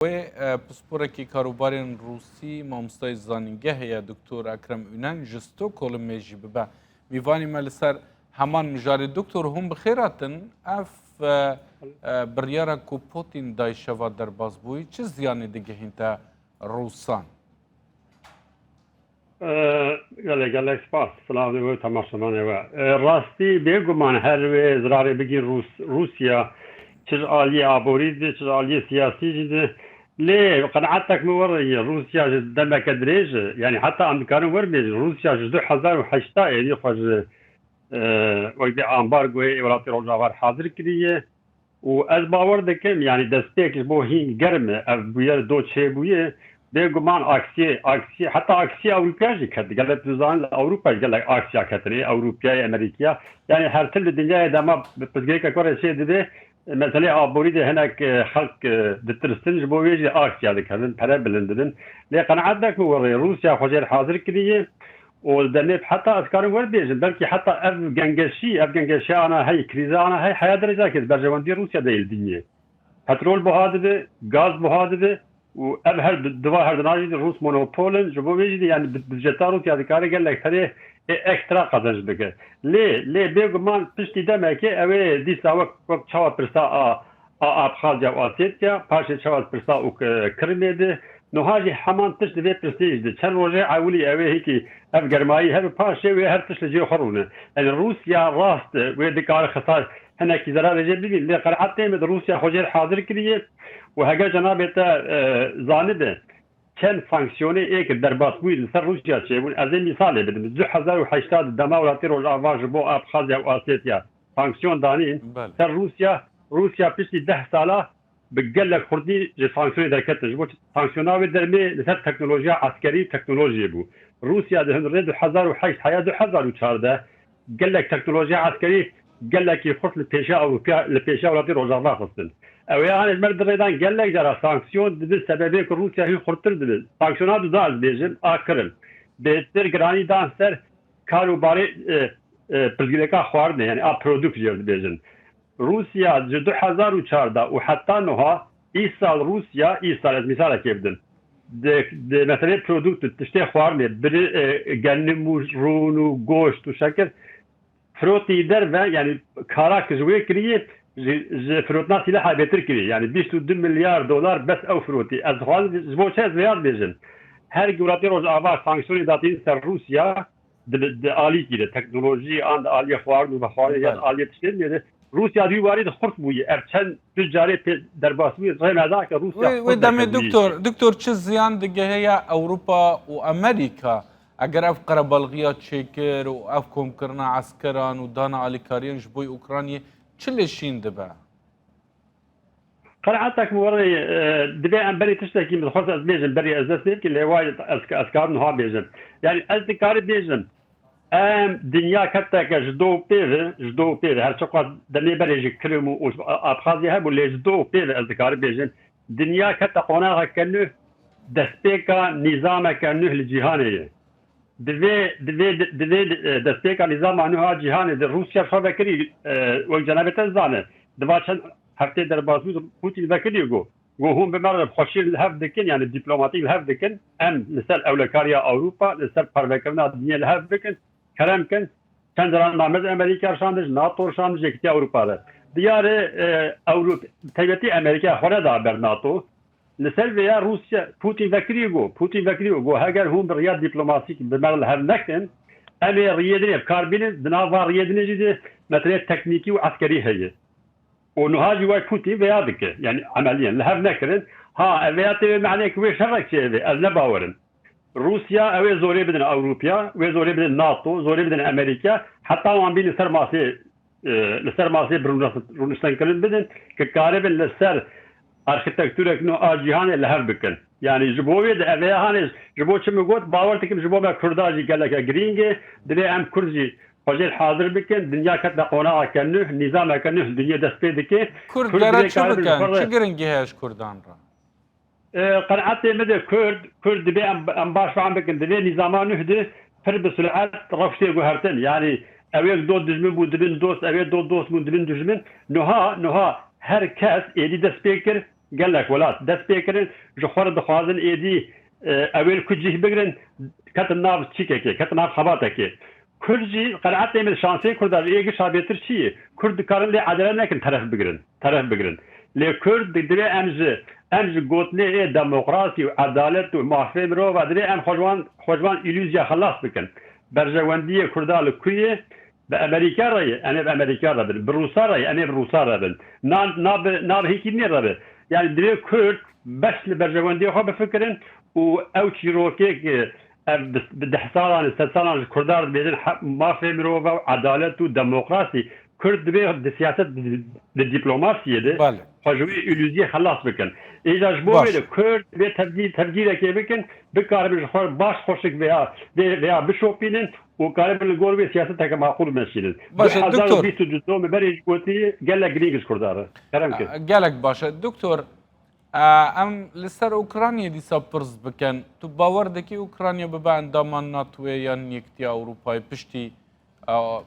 وê pisporekî karobarên Rûsî mamosteyê zanîngehê Dr. Ekrem Üneng ji Stockholmê jî bibe. Mîvanî me li ser heman mijarê Dr. hûn bi xêr hatin. Ev biryara ku Putin dayê şeva derbas bûyî çi ziyanê digihîn te Rûsan? gelek spas silavê we temaşemanê we. Rastî bêguman her wê zirarê bigîn Rûsya çi ji aliyê aborî de çi ji aliyê siyasî jî de lê qenaetek min were Rûsya ji demeke dirêj yani heta em dikarin werbêjin Rûsya ji 2008 êdî xwe ji wekdê ambargoyê Welatê Rojava hazir kiriye û ez bawer dikim yani destpêk ji bo hîn germ e ev bûye do çêbûye bêguman aksiyê heta aksiyê Ewropa jî ket gelek dizan li Ewropa gelek aksiya ketine Ewropayê Amerîkaya yani her til li dinyayê dema pirsgirêka xwe çê dibe meselê aborî de hinek xelk ditirsin ji bo wê jî aksiya dikevin pere bilindibin lê qenaet nekim were Rûsya xwe jê hazir kiriye û demê heta ez karim werbêjin belkî heta ev gengeşî ana hey krîza ana hey heya derecakê berjewendî Rûsya de li dinyê petrol buha dibe gaz buha dibe û ev her diva herdinajî Rûs monopolin ji bo wê jî yani budjeta Rûsya dikare gelek herê ekstra qazanç bike lê bêguman piştî demekê ew ê dîsa wek çawa pirsa a Abxazya û Osêtya paşê çawa pirsa û Kirimê de niha jî heman tişt di vê pirsê jî de çend rojê ewilî ew ê hêkî ev germayî hebe paşê wê her tişt li cê xwe rûne yani Rûsya rast wê dikare xisa hinekî zerarê jê bibîn lê qenaet tê min Rûsya xwe jê hazir kiriye û heger cenabê te zanibe çend sanksiyonê êkir derbas bûyî li ser Rûsya çêbûn ez ê mîsalê bidim 2008 dema Welatê Rojava ji bo Abxazya û Osêtya sanksiyon danîn ser Rûsya piştî 10 sala bi gelek Kurdî ji sanksiyonê derketin ji bo sanksiyona wê dermê li ser teknolojiya askerî teknolojiyê bû Rûsya di hundirê 2008 heya 2014 gelek teknolojiya askerî gelekî xurt li pêşa Ewropa li pêşa Welatê Rojava xistin ew ê an mer dirêdan gelek jara sanksiyon dibi sebebê ku Rûsya hîn xurttir dibe sanksiyona du da ez bêjim a kirin bêtir giranî dan ser karûbarê pirsgirêka xwarinê yani a produkt jê dibêjin Rûsya ji 2014 û heta niha îsal Rûsya îsal ez misalekê bidim di meselê produkt tiştê xwarinê birî gennim û rûn û goşt û şekir firotî derve yani karak ji wê kiriye ji firotna sîlaha bêtir kiriye yani 22 milyar dolar bes ew firotî ez ji bo çi ez vêya dibêjin her Welatê Rojava sanksiyonê datîn ser Rûsya di alî kiriye teknolojî an di aliyê xwarin û vexwarinê yan aliyê tiştê de Rûsya dî warî de xurt bûye ev çend du carê derbas bûye rêmeda ke Rûsya wê demê Dr. çi ziyan digeheya Ewropa û Amerîka eger ev qerebalxiya çêkir û ev komkirina eskeran û dana alîkariyan ji bo Ukraynayê çi lêşîn dibe? qenaetek min were dibe em berê tiştekî min dixwast ez bêjim berê ez dest pê bikir lê wayê ez karim niha bêjim yani ez dikarî bêjim em dinya keteke ji do pêve her çiqas demê berê ji Kirim û Abxazya hebû lê ji do pêve ez dikarî bêjim dinya kete qonaxeke nû destpêka nîzameke nû li cîhanê ye divê destpêka nîzama nû ha cîhanê de Rûsya xwe vekirî wek cenabê te zane diva çend heftê derbas bû Putin vekirî got hûn bi me re xweşî li hev dikin yani dîplomatîk li hev dikin em li ser ewlekariya Ewropa li ser pervekirina dinyê li hev bikin kerem kin çend caran namez Amerîka şandij NATO şandij yekîtiya Ewropa de diyarê Ewropa taybetî Amerîka xwe neda ber NATO li ser vêya Rûsya Putin vekirî got heger hûn bi riya dîplomasîk bi me li hev nekin em ê riyêdinê karbînin di nav riyêdinê jî de meselê teknîkî û askerî heye û niha jî wek Putin vêya dike yani emeliyen li hev nekirin ha ev vêya tê meعنê ku wê şerek çêve ez nebawerim Rûsya ew ê zorê bidin Ewropaya wê zorê bidin NATO zorê bidin Amerîka heta wan bî li ser masê rûniştenkirin bidin ki karibin li ser arxîtektûrek nû a cîhanê li hev bikin yani ji bo wê de ev vêya hanê ji bo çi min got bawer dikim ji bo me Kurda jî geleke girîng e divê em Kurd jî xwe jê hazir bikin dinya kete qonaxeke nû nîzameke nû dinyê dest pê dike Kurdlere çi bikin çi giringî heye ji Kurdan re qenaetê me de Kurd divê em baş fehm bikin divê nîzama nû de pir bi sur'et rewştê guhertin yani ew ê dost dijmin bû dibin dost ew ê dost bûn dibin dijmin niha her kes êdî dest pê kir gelek welat dest pê kirin ji xwe re dixwazin êdî ewêl ku cih bigirin ketin nav çîkekê ketin nav xebatekê Kurd jî qenaetê min şansê Kurda ji êgiş habêtir çi ye Kurd dikarin lê edelê nekin teref bigirin lê Kurd divê em ji gotinê demokrasî û edalet û mafê mirova divê em xweşvan îlûziya xelas bikin berjewendiyê Kurda li ku ye به امریکا رای انا به امریکا رابن به روسا رای انا به روسا رابن ناب هیچی نی رابن یعنی دوی کرد بس لبرجواندی خو بفکرن و او چیروکی که به 10 سالان 100 سالان کردار بیدن ما فهمرو و عدالت و دموکراسی کرد دوی د سیاست د دیپلماسیه ده خواجوی ایلوزی خلاص بکن ایجا جبوی ده کرد به تبدیل که بکن بکارم خور باش خوشک veya بشوپینن و قالب الجول سياسة تك معقول ماشيين. باشه دكتور. بيتو جزء من بري جوتي قال لك جريجس كردارة. كلام كده. قال لك باشه دكتور ام لسر اوكرانيا دي سابرز بكن تو باور دكي اوكرانيا ببان دامان ناتوي يان يكتي اوروباي بشتي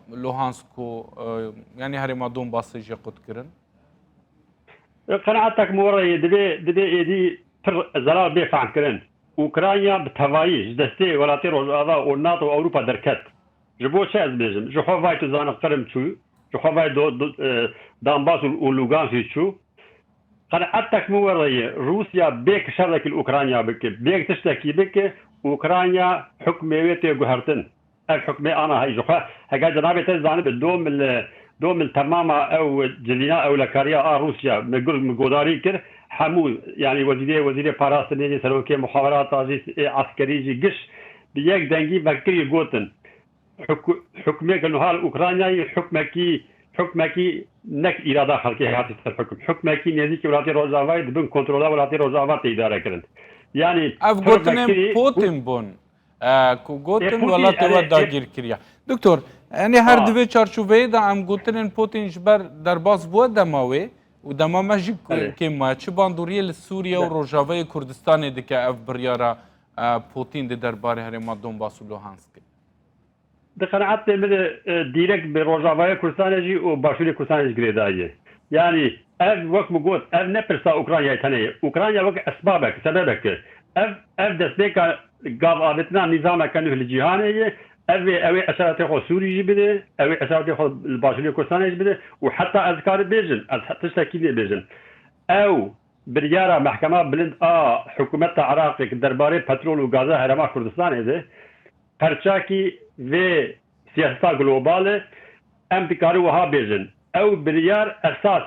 لوهانسكو يعني هري ما دون باسي جي قد كرن. قناعتك موري دبي ايدي زرار بيفعن كرن. اوكرانيا بتهوایی دسته ولاتي روزاوا و ناتو اوروبا درکت جبو چه از بیزم جو خوای تو زان قرم چو جو خوای دو دانباس و لوگانس چو قناعتك مو وري روسيا بيك شرك الاوكرانيا بك بيك تشتكي بك اوكرانيا حكميته جهرتن الحكمي انا هي جو هجا جنابي تزان دوم تماما او جلينا او لكاريا روسيا مقداري كر حمو يعني وزير باراستاني سروكي محاورات عسكري جي قش بيك دنجي بكري جوتن حكمك انه هال اوكرانيا حكمكي نك اراده خلقي هاتي الحكم حكمكي نزيك ولاتي روزافاي دبن كنترولا ولاتي روزافا تداره كرن يعني اف جوتن بوتين بون کو گوتن ولات و داگیر کریا دکتور یعنی هر دوی چارچوبه دا ام گوتن پوتین جبر در باز بود دماوی و دما ماجیک که ما چه باندوری لسوریا و روجاوی کردستان دکه اف بریارا پوتین دی درباره هرما دونباس و لوهانسک دقناعت من ديريكت بروجاوي كردستان و باشوري كردستان جريدايه يعني اف وقت مقول اف نبرسا اوكرانيا ثانيه اوكرانيا وقت اسبابك سببك اف دسبيك قاب ابتنا نظام كانه الجهانيه اوي اسرات خو سوري جبده اوي اسرات خو الباشوري كردستان جبده وحتى اذكار بيجن تشتكي بيجن او بريارة محكمة بلند حكومة العراق درباري بترول وغازا هرما كردستان ده پرچاکی و سیاست گلوبال ام دکاری وها بیزن او بریار اساس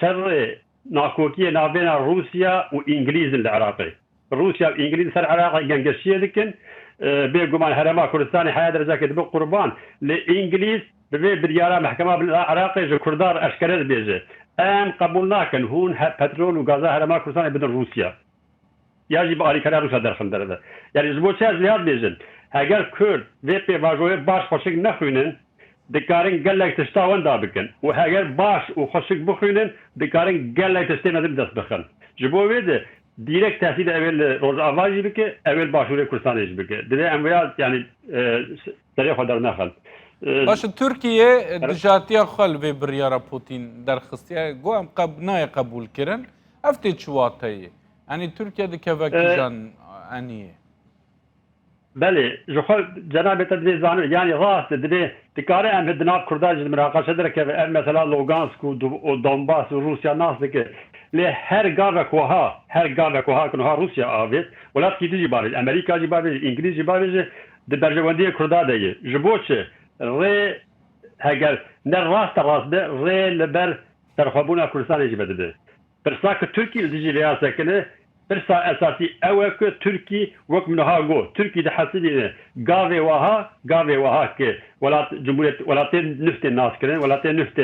شر ناکوکی نابین روسیا و انگلیز العراقی روسیا و انگلیز سر عراق گنگشیه دکن بيقومان هرما كردستاني حياة درجة كده قربان لإنجليز بريارة محكمة بالعراق جو كردار أشكال بيجي أم قبولناكن هون بترول وغازا هرما كردستاني بدون روسيا يجب على كلام روسيا درخن درده يعني زبوت شاز لياد بيجن اگر کرد وی پیواژوی باش خوشک نخوینن دکارن گلک تشتاون دا بکن و اگر باش و خوشک بخوینن دکارن گلک تشتین ادم دست بخن جبو ویده direkt تحصیل اول روز آوازی بکه اول باشوری کردستانیش بکه دیگه امویات yani طریق خود در نخل باشه ترکیه دجاتیا خل به بریارا پوتین در خستیا گوام نای قبول کردن افتی چواتایی یعنی ترکیه دکوکی جان انیه بله جخال جناب تدري زانر يعني راس تدري تكاري ام دناب كرداج المراقشه درك مثلا لوغانسك ودونباس وروسيا ناس دك له هر غاوك وها كنها روسيا افيت ولا تيجي بارج امريكا جي بارج انجليزي بارج د برجوندي كردا دي جبوتش ري هاجر نراس ده ري لبر ترخبونا كردستان يجي بده برساك تركي ديجي ليا سكنه برسا اساسي اوك تركي وقت منها جو تركي ده حسيني غاوي وها كي ولات جمهوريه ولاتين نفت الناس كرن ولاتين نفت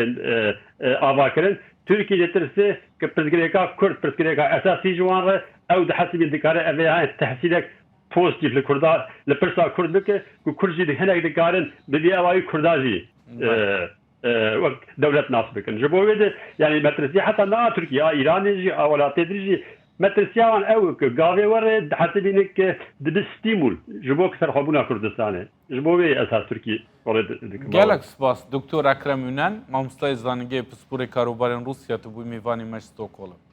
ابا كرن تركي جترسي كبرزغريكا كرد برزغريكا اساسي جوان او ده حسيني دكاره ابي تحسينك بوزيتيف لكردا لبرسا كردك كرجي ده هناك دكارن بدي اواي كرداجي وقت دولة ناس بكن جبوه يعني مترسي حتى نا تركيا ايراني جي ولا تدريجي مترسيان او قاوي ورد حسب انك دبستيمول جبوك سرخبونا كردستاني جبوه اساس تركي ورد گلک سپاس دکتر اکرم ünن مامستای زانگی پسپور کاروبارن روسیا تو بو میوانی مش استکهلم